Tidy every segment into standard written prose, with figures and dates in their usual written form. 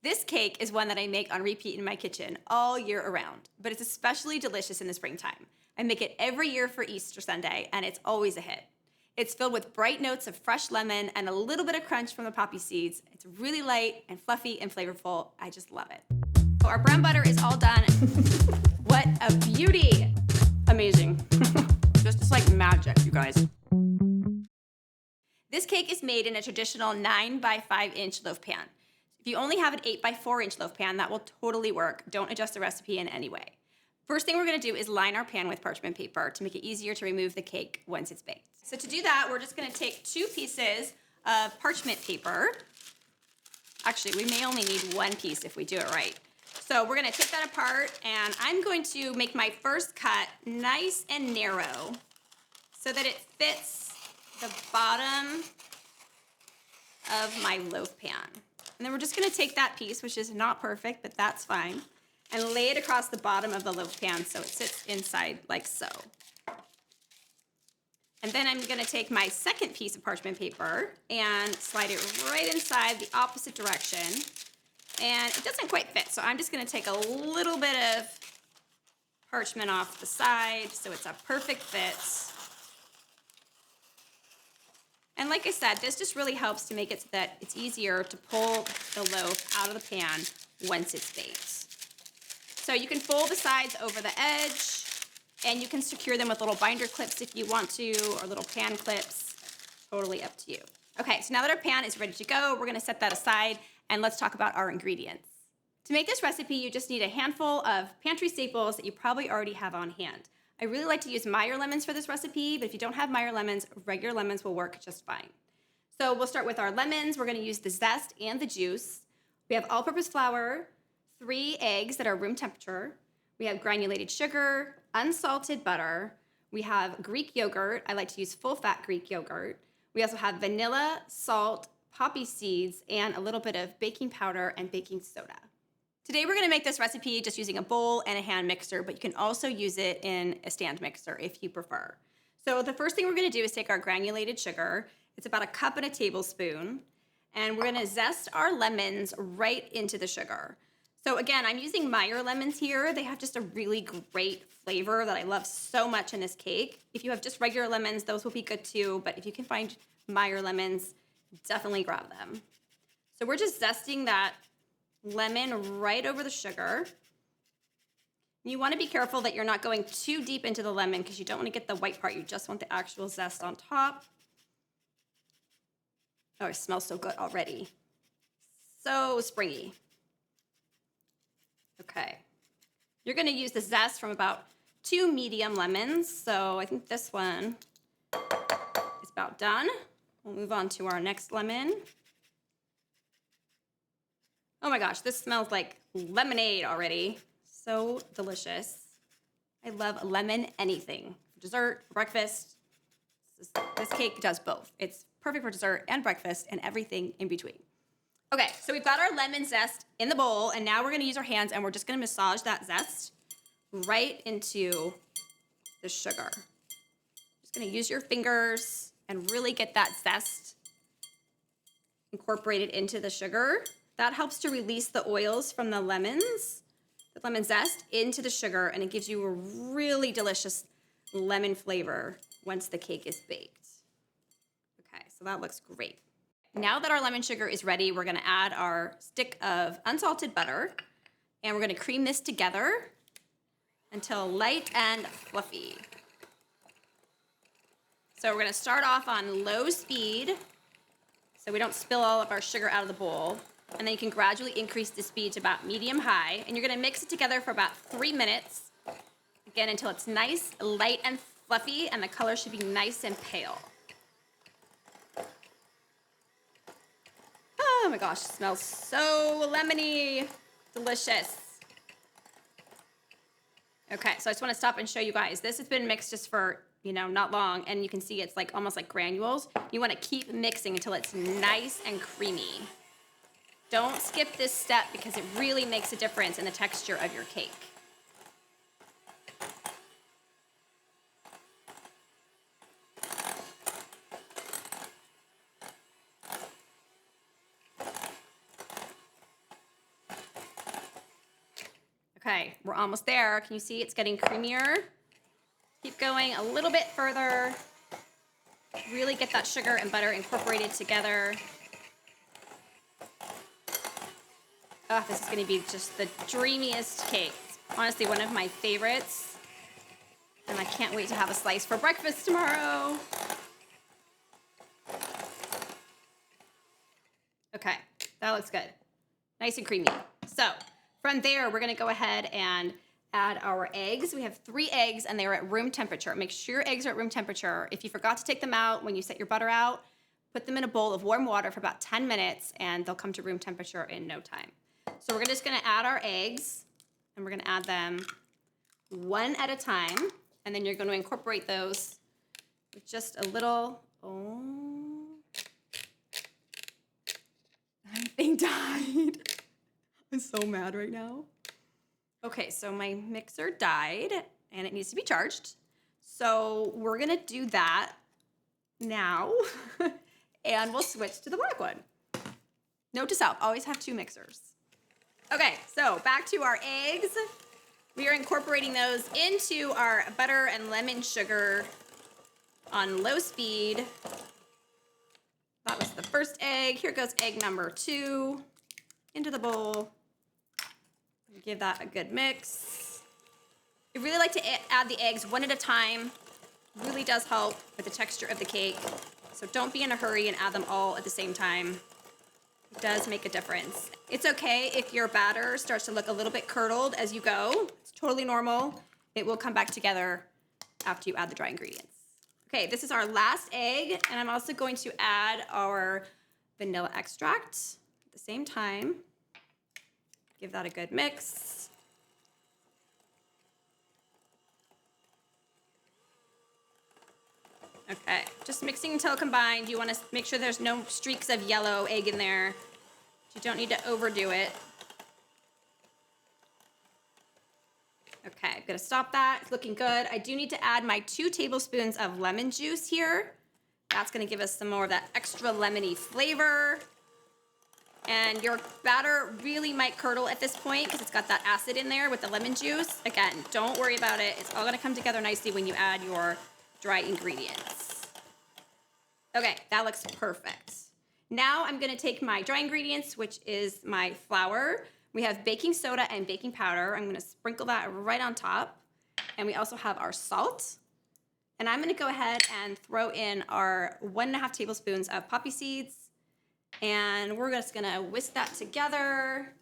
This cake is one that I make on repeat in my kitchen all year around, but it's especially delicious in the springtime. I make it every year for Easter Sunday, and it's always a hit. It's filled with bright notes of fresh lemon and a little bit of crunch from the poppy seeds. It's really light and fluffy and flavorful. I just love it. So our brown butter is all done. What a beauty! Amazing. Just like magic, you guys. This cake is made in a traditional 9 by 5 inch loaf pan. If you only have an 8 by 4 inch loaf pan, that will totally work. Don't adjust the recipe in any way. First thing we're gonna do is line our pan with parchment paper to make it easier to remove the cake once it's baked. So to do that, we're just gonna take 2 pieces of parchment paper. Actually, we may only need 1 piece if we do it right. So we're gonna take that apart, and I'm going to make my first cut nice and narrow so that it fits the bottom of my loaf pan. And then we're just gonna take that piece, which is not perfect, but that's fine, and lay it across the bottom of the loaf pan so it sits inside like so. And then I'm gonna take my second piece of parchment paper and slide it right inside the opposite direction. And it doesn't quite fit, so I'm just gonna take a little bit of parchment off the side so it's a perfect fit. And like I said, this just really helps to make it so that it's easier to pull the loaf out of the pan once it's baked. So you can fold the sides over the edge, and you can secure them with little binder clips if you want to, or little pan clips, totally up to you. Okay, so now that our pan is ready to go, we're gonna set that aside, and let's talk about our ingredients. To make this recipe, you just need a handful of pantry staples that you probably already have on hand. I really like to use Meyer lemons for this recipe, but if you don't have Meyer lemons, regular lemons will work just fine. So we'll start with our lemons. We're gonna use the zest and the juice. We have all-purpose flour, 3 eggs that are room temperature. We have granulated sugar, unsalted butter. We have Greek yogurt. I like to use full-fat Greek yogurt. We also have vanilla, salt, poppy seeds, and a little bit of baking powder and baking soda. Today we're gonna make this recipe just using a bowl and a hand mixer, but you can also use it in a stand mixer if you prefer. So the first thing we're gonna do is take our granulated sugar. It's about 1 cup and a tablespoon, and we're gonna zest our lemons right into the sugar. So again, I'm using Meyer lemons here. They have just a really great flavor that I love so much in this cake. If you have just regular lemons, those will be good too, but if you can find Meyer lemons, definitely grab them. So we're just zesting that lemon right over the sugar. You want to be careful that you're not going too deep into the lemon because you don't want to get the white part. You just want the actual zest on top. Oh, it smells so good already. So springy. Okay. You're going to use the zest from about 2 medium lemons. So I think this one is about done. We'll move on to our next lemon. Oh my gosh, this smells like lemonade already. So delicious. I love lemon anything. For dessert, for breakfast. This cake does both. It's perfect for dessert and breakfast and everything in between. Okay, so we've got our lemon zest in the bowl, and now we're gonna use our hands and we're just gonna massage that zest right into the sugar. Just gonna use your fingers and really get that zest incorporated into the sugar. That helps to release the oils from the lemon zest into the sugar, and it gives you a really delicious lemon flavor once the cake is baked. Okay, so that looks great. Now that our lemon sugar is ready, we're gonna add our stick of unsalted butter, and we're gonna cream this together until light and fluffy. So we're gonna start off on low speed so we don't spill all of our sugar out of the bowl. And then you can gradually increase the speed to about medium-high. And you're gonna mix it together for about 3 minutes. Again, until it's nice, light, and fluffy, and the color should be nice and pale. Oh my gosh, it smells so lemony. Delicious. Okay, so I just wanna stop and show you guys. This has been mixed just for, not long, and you can see it's like almost like granules. You wanna keep mixing until it's nice and creamy. Don't skip this step because it really makes a difference in the texture of your cake. Okay, we're almost there. Can you see it's getting creamier? Keep going a little bit further. Really get that sugar and butter incorporated together. Oh, this is gonna be just the dreamiest cake. It's honestly one of my favorites. And I can't wait to have a slice for breakfast tomorrow. Okay, that looks good. Nice and creamy. So from there, we're gonna go ahead and add our eggs. We have 3 eggs and they are at room temperature. Make sure your eggs are at room temperature. If you forgot to take them out when you set your butter out, put them in a bowl of warm water for about 10 minutes and they'll come to room temperature in no time. So we're just gonna add our eggs and we're gonna add them one at a time. And then you're gonna incorporate those with just a little, my thing died. I'm so mad right now. Okay, so my mixer died and it needs to be charged. So we're gonna do that now and we'll switch to the black one. Note to self, always have 2 mixers. Okay, so back to our eggs. We are incorporating those into our butter and lemon sugar on low speed. That was the first egg. Here goes egg number 2 into the bowl. Give that a good mix. I really like to add the eggs one at a time. Really does help with the texture of the cake. So don't be in a hurry and add them all at the same time. It does make a difference. It's okay if your batter starts to look a little bit curdled as you go. It's totally normal. It will come back together after you add the dry ingredients. Okay, this is our last egg, and I'm also going to add our vanilla extract at the same time. Give that a good mix. Okay, just mixing until combined. You want to make sure there's no streaks of yellow egg in there. You don't need to overdo it. Okay, I'm gonna stop that. It's looking good. I do need to add my 2 tablespoons of lemon juice here. That's gonna give us some more of that extra lemony flavor. And your batter really might curdle at this point because it's got that acid in there with the lemon juice. Again, don't worry about it. It's all gonna come together nicely when you add your dry ingredients. Okay, that looks perfect. Now I'm gonna take my dry ingredients, which is my flour. We have baking soda and baking powder. I'm gonna sprinkle that right on top. And we also have our salt. And I'm gonna go ahead and throw in our 1.5 tablespoons of poppy seeds. And we're just gonna whisk that together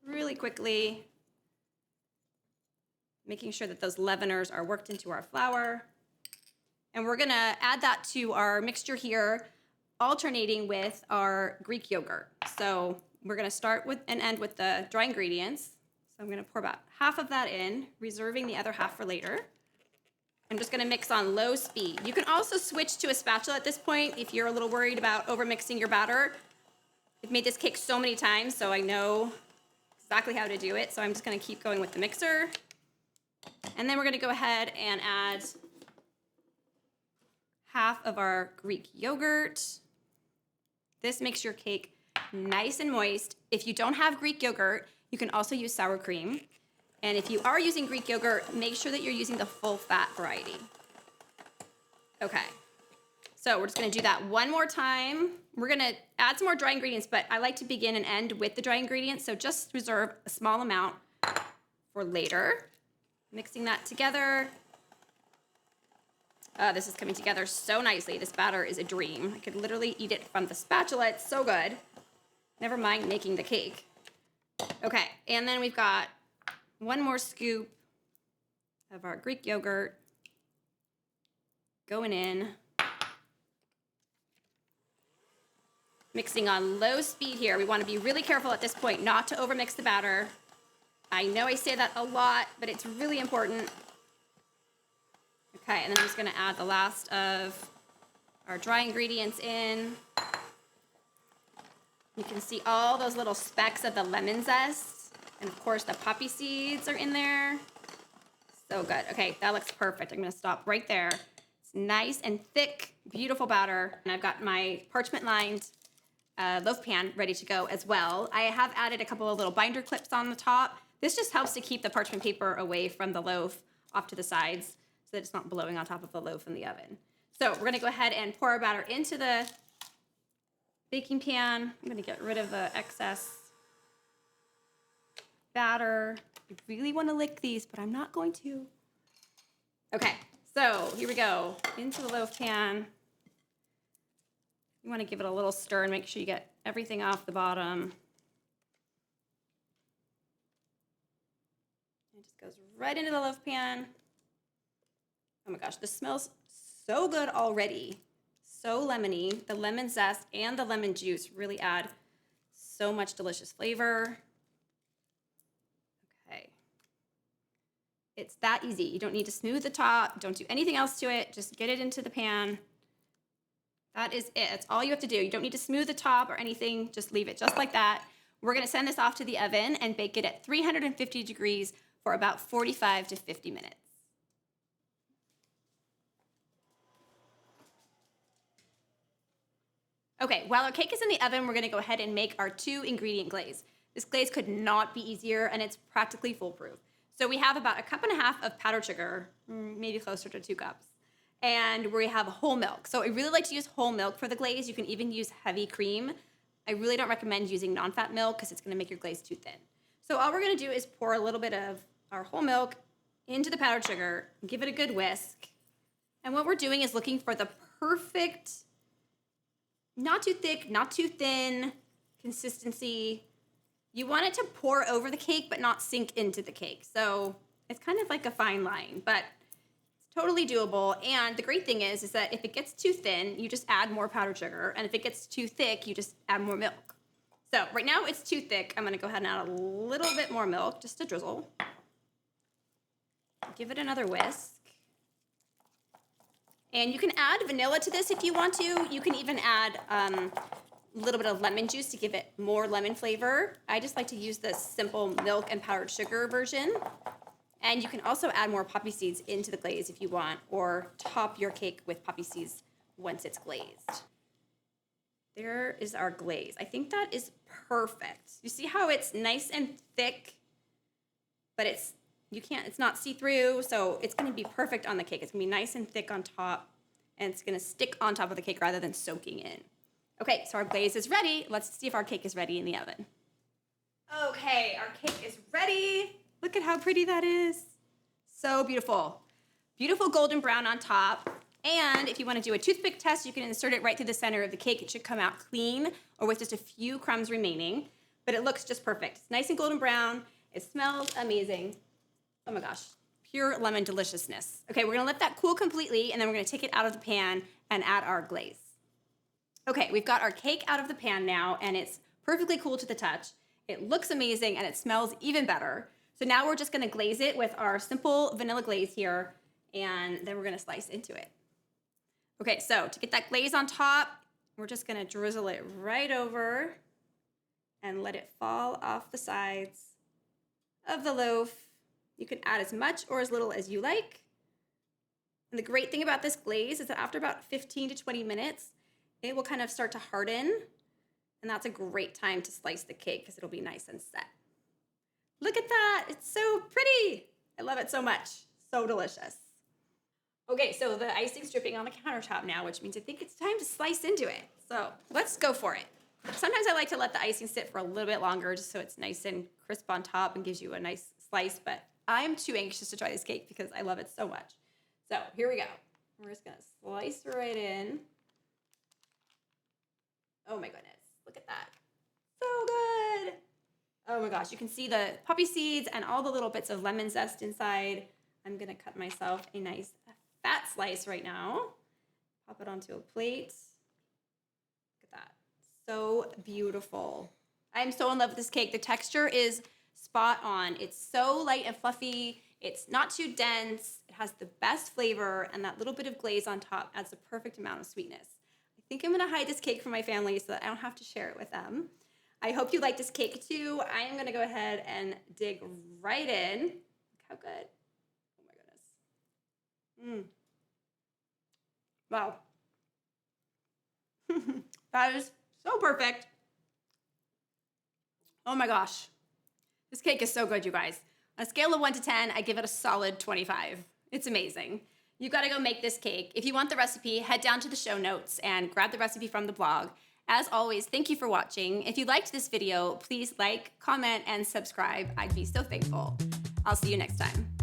really quickly, making sure that those leaveners are worked into our flour. And we're gonna add that to our mixture here, alternating with our Greek yogurt. So we're gonna start with and end with the dry ingredients. So I'm gonna pour about half of that in, reserving the other half for later. I'm just gonna mix on low speed. You can also switch to a spatula at this point if you're a little worried about overmixing your batter. I've made this cake so many times, so I know exactly how to do it. So I'm just gonna keep going with the mixer. And then we're gonna go ahead and add half of our Greek yogurt. This makes your cake nice and moist. If you don't have Greek yogurt, you can also use sour cream. And if you are using Greek yogurt, make sure that you're using the full fat variety. Okay, so we're just gonna do that one more time. We're gonna add some more dry ingredients, but I like to begin and end with the dry ingredients, so just reserve a small amount for later. Mixing that together. This is coming together so nicely. This batter is a dream. I could literally eat it from the spatula. It's so good. Never mind making the cake. Okay, and then we've got 1 more scoop of our Greek yogurt going in. Mixing on low speed here. We want to be really careful at this point not to overmix the batter. I know I say that a lot, but it's really important. Okay, and then I'm just gonna add the last of our dry ingredients in. You can see all those little specks of the lemon zest. And of course the poppy seeds are in there. So good. Okay, that looks perfect. I'm gonna stop right there. It's nice and thick, beautiful batter. And I've got my parchment lined loaf pan ready to go as well. I have added a couple of little binder clips on the top. This just helps to keep the parchment paper away from the loaf off to the sides so that it's not blowing on top of the loaf in the oven. So we're gonna go ahead and pour our batter into the baking pan. I'm gonna get rid of the excess batter. I really wanna lick these, but I'm not going to. Okay, so here we go, into the loaf pan. You wanna give it a little stir and make sure you get everything off the bottom. It just goes right into the loaf pan. Oh my gosh, this smells so good already. So lemony. The lemon zest and the lemon juice really add so much delicious flavor. Okay. It's that easy. You don't need to smooth the top. Don't do anything else to it. Just get it into the pan. That is it. That's all you have to do. You don't need to smooth the top or anything. Just leave it just like that. We're gonna send this off to the oven and bake it at 350 degrees for about 45 to 50 minutes. Okay, while our cake is in the oven, we're gonna go ahead and make our 2-ingredient glaze. This glaze could not be easier, and it's practically foolproof. So we have about 1.5 cups of powdered sugar, maybe closer to 2 cups, and we have whole milk. So I really like to use whole milk for the glaze. You can even use heavy cream. I really don't recommend using non-fat milk because it's gonna make your glaze too thin. So all we're gonna do is pour a little bit of our whole milk into the powdered sugar, give it a good whisk. And what we're doing is looking for the perfect, not too thick, not too thin consistency. You want it to pour over the cake, but not sink into the cake. So it's kind of like a fine line, but it's totally doable. And the great thing is that if it gets too thin, you just add more powdered sugar. And if it gets too thick, you just add more milk. So right now it's too thick. I'm gonna go ahead and add a little bit more milk, just a drizzle. Give it another whisk. And you can add vanilla to this if you want to. You can even add a little bit of lemon juice to give it more lemon flavor. I just like to use the simple milk and powdered sugar version. And you can also add more poppy seeds into the glaze if you want, or top your cake with poppy seeds once it's glazed. There is our glaze. I think that is perfect. You see how it's nice and thick, but it's not see-through, so it's gonna be perfect on the cake. It's gonna be nice and thick on top, and it's gonna stick on top of the cake rather than soaking in. Okay, so our glaze is ready. Let's see if our cake is ready in the oven. Okay, our cake is ready. Look at how pretty that is. So beautiful. Beautiful golden brown on top. And if you wanna do a toothpick test, you can insert it right through the center of the cake. It should come out clean or with just a few crumbs remaining, but it looks just perfect. It's nice and golden brown. It smells amazing. Oh my gosh, pure lemon deliciousness. Okay, we're gonna let that cool completely, and then we're gonna take it out of the pan and add our glaze. Okay, we've got our cake out of the pan now, and it's perfectly cool to the touch. It looks amazing, and it smells even better. So now we're just gonna glaze it with our simple vanilla glaze here, and then we're gonna slice into it. Okay, so to get that glaze on top, we're just gonna drizzle it right over and let it fall off the sides of the loaf. You can add as much or as little as you like. And the great thing about this glaze is that after about 15 to 20 minutes, it will kind of start to harden. And that's a great time to slice the cake because it'll be nice and set. Look at that, it's so pretty. I love it so much, so delicious. Okay, so the icing's dripping on the countertop now, which means I think it's time to slice into it. So let's go for it. Sometimes I like to let the icing sit for a little bit longer just so it's nice and crisp on top and gives you a nice slice, but I'm too anxious to try this cake because I love it so much. So here we go. We're just gonna slice right in. Oh my goodness, look at that. So good. Oh my gosh, you can see the poppy seeds and all the little bits of lemon zest inside. I'm gonna cut myself a nice fat slice right now. Pop it onto a plate. Look at that, so beautiful. I'm so in love with this cake. The texture is spot on. It's so light and fluffy. It's not too dense. It has the best flavor, and that little bit of glaze on top adds the perfect amount of sweetness. I think I'm gonna hide this cake from my family so that I don't have to share it with them. I hope you like this cake too. I am gonna go ahead and dig right in. Look how good. Oh my goodness. Wow. That is so perfect. Oh my gosh. This cake is so good, you guys. On a scale of 1 to 10, I give it a solid 25. It's amazing. You gotta go make this cake. If you want the recipe, head down to the show notes and grab the recipe from the blog. As always, thank you for watching. If you liked this video, please like, comment, and subscribe. I'd be so thankful. I'll see you next time.